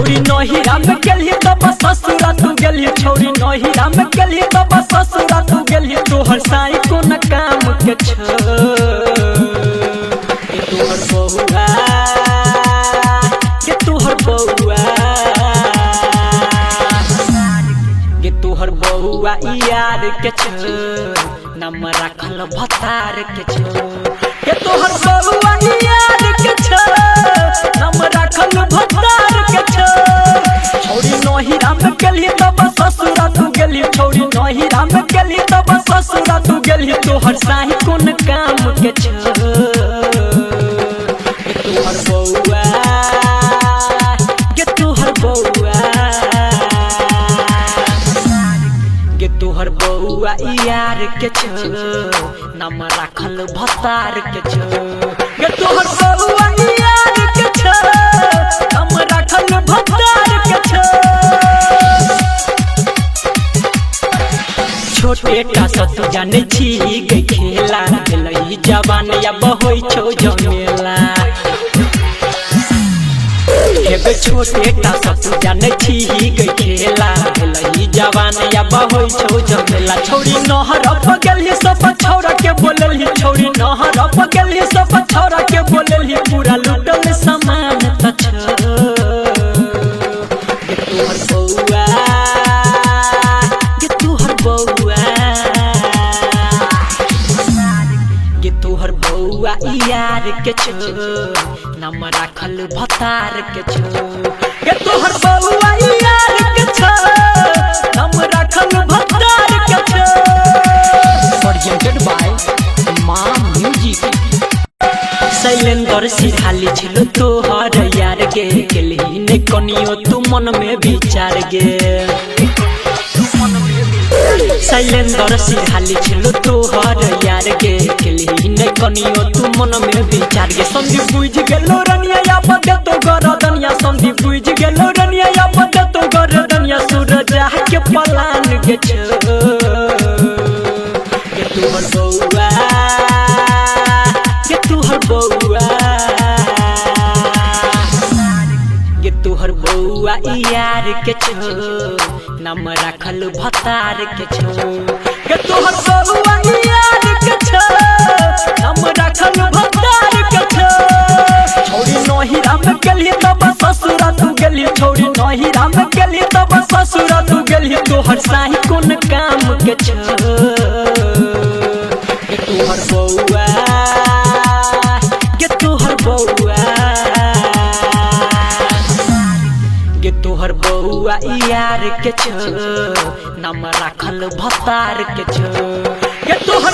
छौरी नहिरा में गेली तब ससुरा तू गेली छौरी नहिरा में गेली तब ससुरा तू गेली तोहर साई कोन काम के छ तोहर बहुआ के तोहर बहुआ के तोहर बहुआ यार के छ नाम राखल भतार के छ के तोहर बहुआ यार के छ नाम राखल भतार के छ छौरी नहिरा में गेली तब ससुरा तू गेली छौरी नहिरा में गेली तब ससुरा तू गेली तोहर साही कोन काम के छ तोहर बहुआ के तोहर बहुआ के तोहर बहुआ यार के छ नाम राखल भतार के छ के तोहर बहुआ यार के छ नाम राखल भतार के छ छोटे का सतु जाने छी गई खेला दिलई जवान या बहोई छौ जमेला एगो छोटे का सतु जाने छी गई खेला दिलई जवान या बहोई छौ जमेला छौरी नहर प गेली सब छौरा के बोलली छौरी नहर प गेली सब छौरा के बोलली पूरा लुटल समान त छ के तोहर बहुआ के तोहर बहुआ यार के छ नाम राखल भतार के छ के तोहर बहुआ यार के छ नाम राखल भतार के छ प्रेजेंटेड बाय मां म्यूजिक शैलेंद्र सिरहाली छिलो तोहर यार गे गेलही ने कनियो तू मन में विचार गे शैलेंद्र सिरहाली छिलो तोहर यार गे गेलही ने कनियो तू मन में विचार गे संदीप बुझ गेलो रनिया या बदे तो गरदनिया संदीप बुझ गेलो रनिया या बदे तो गरदनिया सूरज के पलान गे छ के तोहर बहुआ के तोहर बहुआ के तोहर बहुआ यार के छ नाम राखल भतार के छ के तोहर बहुआ यार के छ नाम राखल भतार के छ छौरी नहिरा में गेली तब ससुरा तू गेली छौरी नहिरा में गेली तब ससुरा तू गेली तोहर साही कोन काम के छ के तोहर बहुआ के तोहर बहुआ के तोहर बहुआ यार के छ नाम राखल भतार के छ के तोहर